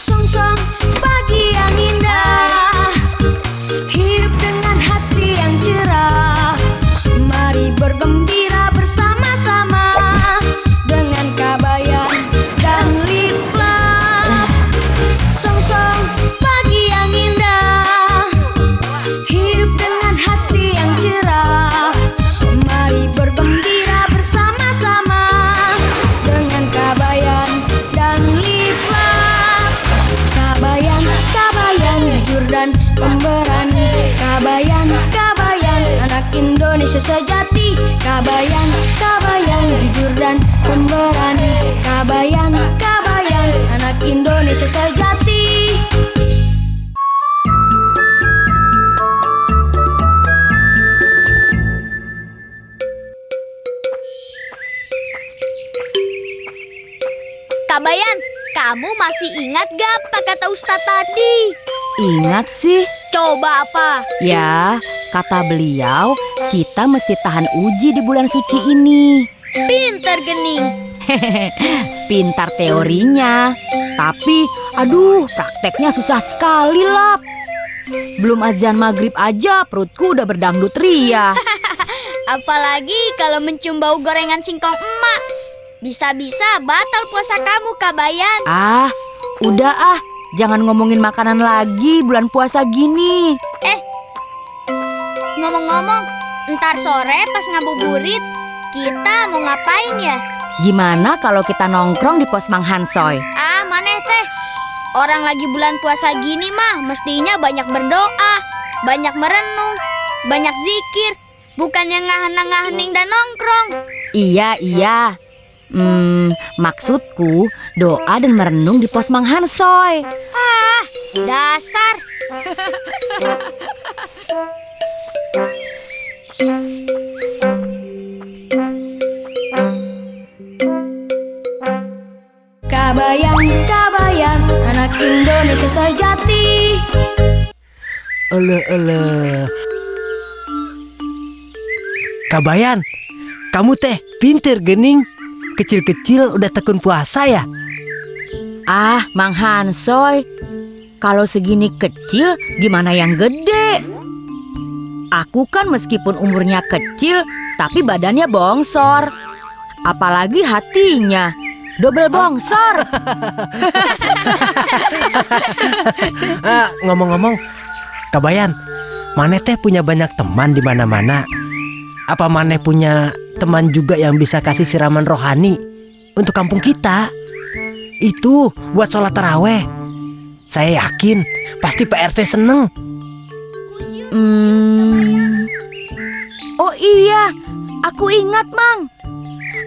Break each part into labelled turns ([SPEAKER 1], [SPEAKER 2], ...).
[SPEAKER 1] Song-song pagi yang indah, hidup dengan hati yang cerah. Mari bergembira bersama-sama dengan kabayan dan liplah. Song-song pagi yang indah, hidup dengan hati yang cerah. Mari bergembira bersama-sama dengan kabayan dan liplah. Kabayan, kabayan, jujur dan pemberani. Kabayan, kabayan, anak Indonesia sejati. Kabayan, kabayan, jujur dan pemberani. Kabayan, kabayan, anak Indonesia sejati.
[SPEAKER 2] Kabayan, kamu masih ingat gak apa kata Ustadz tadi?
[SPEAKER 3] Ingat sih.
[SPEAKER 2] Coba apa?
[SPEAKER 3] Ya, kata beliau, kita mesti tahan uji di bulan suci ini.
[SPEAKER 2] Pinter Gening.
[SPEAKER 3] Pintar teorinya, tapi aduh, prakteknya susah sekali, Lap. Belum azan maghrib aja perutku udah berdangdut ria.
[SPEAKER 2] Apalagi kalau mencium bau gorengan singkong emak. Bisa-bisa batal puasa kamu, Kabayan.
[SPEAKER 3] Ah, udah ah, jangan ngomongin makanan lagi bulan puasa gini.
[SPEAKER 2] Ngomong-ngomong, ntar sore pas ngabuburit, kita mau ngapain ya?
[SPEAKER 3] Gimana kalau kita nongkrong di pos Mang Hansoy?
[SPEAKER 2] Ah, maneh teh. Orang lagi bulan puasa gini mah mestinya banyak berdoa, banyak merenung, banyak zikir, bukan yang ngahenang-ngahening dan nongkrong.
[SPEAKER 3] Iya. Maksudku doa dan merenung di pos Mang Hansoy.
[SPEAKER 2] Ah, dasar.
[SPEAKER 1] Kabayan, kabayan, anak Indonesia sejati.
[SPEAKER 4] Ele. Kabayan, kamu teh pinter Gening. Kecil-kecil udah tekun puasa ya?
[SPEAKER 3] Ah, Mang Hansoy, kalau segini kecil gimana yang gede? Aku kan meskipun umurnya kecil, tapi badannya bongsor. Apalagi hatinya, double bongsor.
[SPEAKER 4] Ngomong-ngomong, Kabayan, Maneh teh punya banyak teman di mana-mana. Apa Maneh punya teman juga yang bisa kasih siraman rohani untuk kampung kita? Itu buat sholat taraweh. Saya yakin pasti Pak RT seneng.
[SPEAKER 3] Oh iya, aku ingat Mang.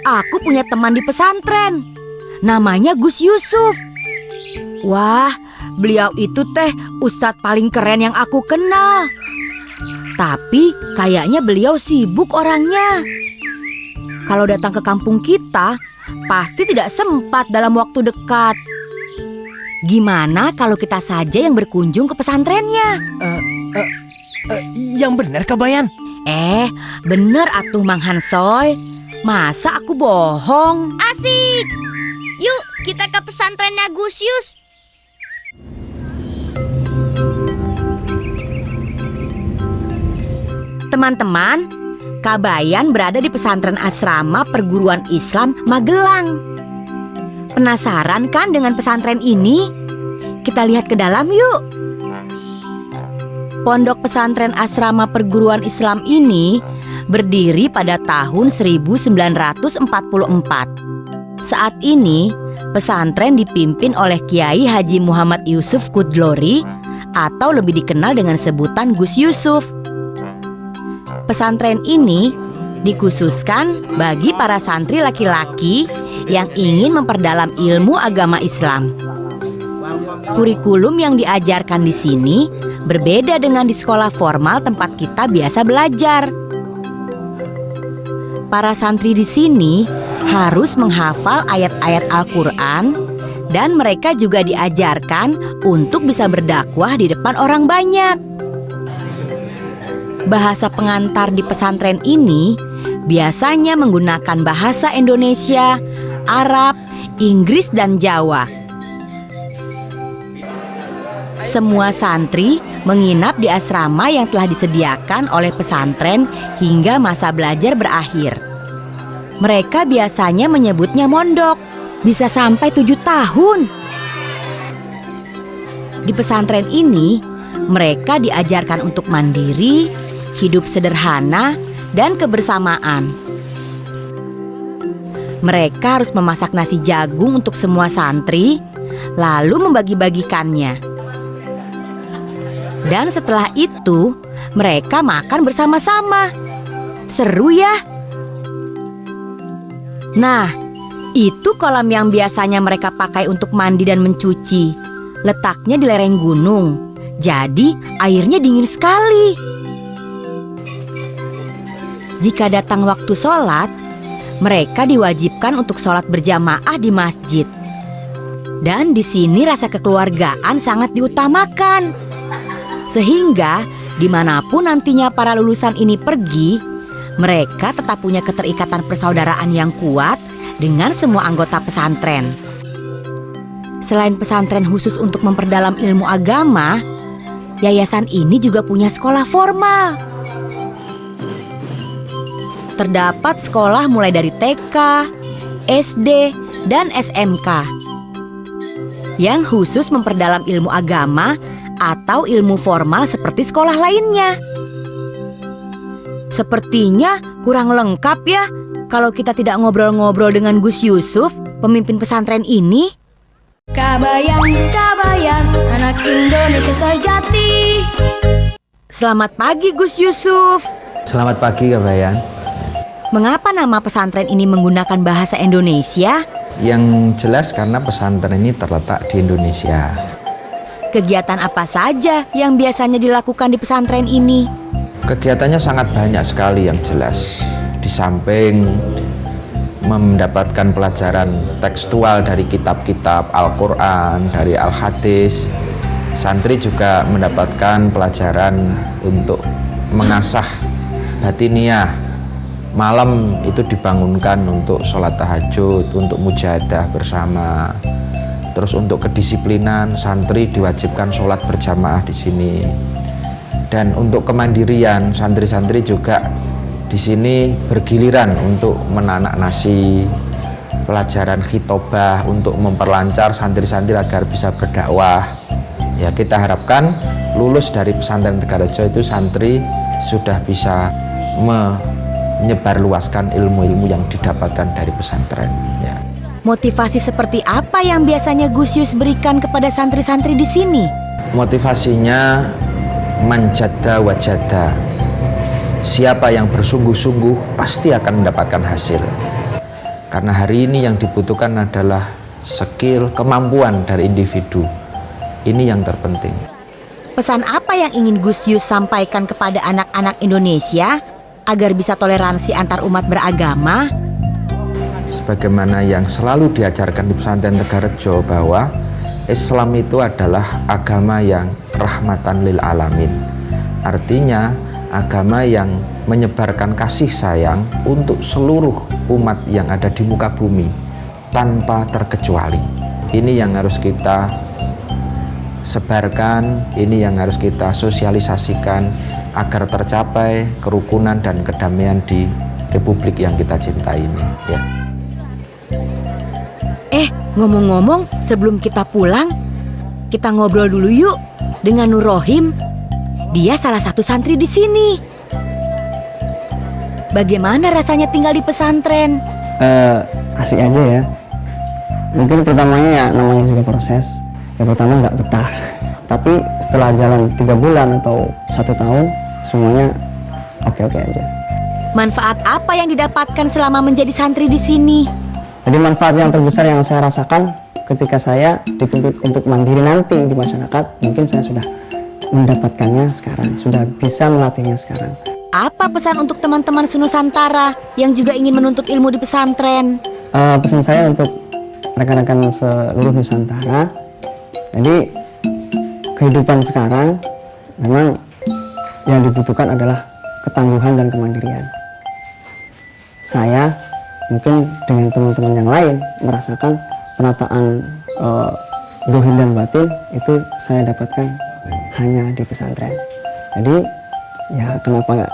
[SPEAKER 3] Aku punya teman di pesantren. Namanya Gus Yusuf. Wah, beliau itu teh ustadz paling keren yang aku kenal. Tapi kayaknya beliau sibuk orangnya. Kalau datang ke kampung kita, pasti tidak sempat dalam waktu dekat. Gimana kalau kita saja yang berkunjung ke pesantrennya?
[SPEAKER 4] Yang benar Kabayan.
[SPEAKER 3] Bener atuh Mang Hansoy. Masa aku bohong?
[SPEAKER 2] Asik. Yuk, kita ke pesantrennya Gus Yus.
[SPEAKER 3] Teman-teman, Kabayan berada di pesantren asrama perguruan Islam Magelang. Penasaran kan dengan pesantren ini? Kita lihat ke dalam yuk. Pondok pesantren asrama perguruan Islam ini berdiri pada tahun 1944. Saat ini, pesantren dipimpin oleh Kiai Haji Muhammad Yusuf Kudlori atau lebih dikenal dengan sebutan Gus Yusuf. Pesantren ini dikhususkan bagi para santri laki-laki yang ingin memperdalam ilmu agama Islam. Kurikulum yang diajarkan di sini berbeda dengan di sekolah formal tempat kita biasa belajar. Para santri di sini harus menghafal ayat-ayat Al-Quran dan mereka juga diajarkan untuk bisa berdakwah di depan orang banyak. Bahasa pengantar di pesantren ini biasanya menggunakan bahasa Indonesia Arab, Inggris, dan Jawa. Semua santri menginap di asrama yang telah disediakan oleh pesantren hingga masa belajar berakhir. Mereka biasanya menyebutnya mondok, bisa sampai 7 tahun. Di pesantren ini, mereka diajarkan untuk mandiri, hidup sederhana, dan kebersamaan. Mereka harus memasak nasi jagung untuk semua santri, lalu membagi-bagikannya. Dan setelah itu, mereka makan bersama-sama. Seru ya? Nah, itu kolam yang biasanya mereka pakai untuk mandi dan mencuci. Letaknya di lereng gunung, jadi airnya dingin sekali. Jika datang waktu sholat, mereka diwajibkan untuk sholat berjamaah di masjid. Dan di sini rasa kekeluargaan sangat diutamakan. Sehingga dimanapun nantinya para lulusan ini pergi, mereka tetap punya keterikatan persaudaraan yang kuat dengan semua anggota pesantren. Selain pesantren khusus untuk memperdalam ilmu agama, yayasan ini juga punya sekolah formal. Terdapat sekolah mulai dari TK, SD, dan SMK yang khusus memperdalam ilmu agama atau ilmu formal seperti sekolah lainnya. Sepertinya kurang lengkap ya kalau kita tidak ngobrol-ngobrol dengan Gus Yusuf, pemimpin pesantren ini.
[SPEAKER 1] Kabayang, kabayang, anak Indonesia sejati.
[SPEAKER 3] Selamat pagi Gus Yusuf.
[SPEAKER 5] Selamat pagi Kabayan.
[SPEAKER 3] Mengapa nama pesantren ini menggunakan bahasa Indonesia?
[SPEAKER 5] Yang jelas karena pesantren ini terletak di Indonesia.
[SPEAKER 3] Kegiatan apa saja yang biasanya dilakukan di pesantren ini?
[SPEAKER 5] Kegiatannya sangat banyak sekali yang jelas. Di samping mendapatkan pelajaran tekstual dari kitab-kitab Al-Quran, dari Al-Hadis, santri juga mendapatkan pelajaran untuk mengasah batiniah. Malam itu dibangunkan untuk sholat tahajud, untuk mujahadah bersama. Terus untuk kedisiplinan, santri diwajibkan sholat berjamaah di sini. Dan untuk kemandirian, santri-santri juga di sini bergiliran untuk menanak nasi, pelajaran khitobah untuk memperlancar santri-santri agar bisa berdakwah. Ya, kita harapkan lulus dari pesantren Tegarejo itu santri sudah bisa menyebarluaskan ilmu-ilmu yang didapatkan dari pesantren. Ya.
[SPEAKER 3] Motivasi seperti apa yang biasanya Gus Yus berikan kepada santri-santri di sini?
[SPEAKER 5] Motivasinya manjada wajada. Siapa yang bersungguh-sungguh pasti akan mendapatkan hasil. Karena hari ini yang dibutuhkan adalah skill, kemampuan dari individu. Ini yang terpenting.
[SPEAKER 3] Pesan apa yang ingin Gus Yus sampaikan kepada anak-anak Indonesia agar bisa toleransi antar umat beragama?
[SPEAKER 5] Sebagaimana yang selalu diajarkan di pesantren Tegarejo bahwa Islam itu adalah agama yang rahmatan lil alamin. Artinya agama yang menyebarkan kasih sayang untuk seluruh umat yang ada di muka bumi tanpa terkecuali. Ini yang harus kita sebarkan, ini yang harus kita sosialisasikan agar tercapai kerukunan dan kedamaian di republik yang kita cintai ini, ya.
[SPEAKER 3] Ngomong-ngomong, sebelum kita pulang, kita ngobrol dulu yuk dengan Nur Rohim. Dia salah satu santri di sini. Bagaimana rasanya tinggal di pesantren?
[SPEAKER 6] Asik aja ya. Mungkin pertamanya ya namanya juga proses. Yang pertama nggak betah. Tapi setelah jalan 3 bulan atau 1 tahun, semuanya oke-oke aja.
[SPEAKER 3] Manfaat apa yang didapatkan selama menjadi santri di sini?
[SPEAKER 6] Jadi manfaat yang terbesar yang saya rasakan ketika saya dituntut untuk mandiri nanti di masyarakat, mungkin saya sudah mendapatkannya sekarang, sudah bisa melatihnya sekarang.
[SPEAKER 3] Apa pesan untuk teman-teman Senusantara yang juga ingin menuntut ilmu di pesantren?
[SPEAKER 6] Pesan saya untuk rekan-rekan seluruh Nusantara, jadi kehidupan sekarang memang yang dibutuhkan adalah ketangguhan dan kemandirian. Saya mungkin dengan teman-teman yang lain merasakan penataan dohir dan batin itu saya dapatkan hanya di pesantren. Jadi ya kenapa enggak?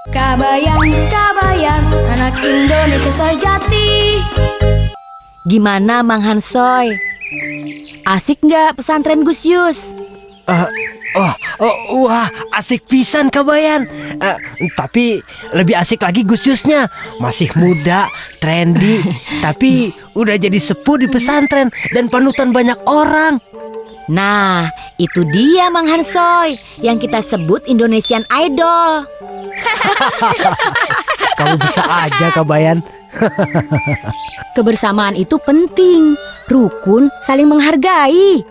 [SPEAKER 1] Kabayang, kabayang, anak Indonesia sejati.
[SPEAKER 3] Gimana Mang Hansoy? Asik nggak pesantren Gus Yus?
[SPEAKER 4] Wah, asik pisan Kabayan. Tapi lebih asik lagi Gus Yusnya. Masih muda, trendy, tapi udah jadi sepuh di pesantren dan panutan banyak orang.
[SPEAKER 3] Nah, itu dia Mang Hansoy yang kita sebut Indonesian Idol.
[SPEAKER 4] Kamu bisa aja Kabayan.
[SPEAKER 3] Kebersamaan itu penting, rukun, saling menghargai.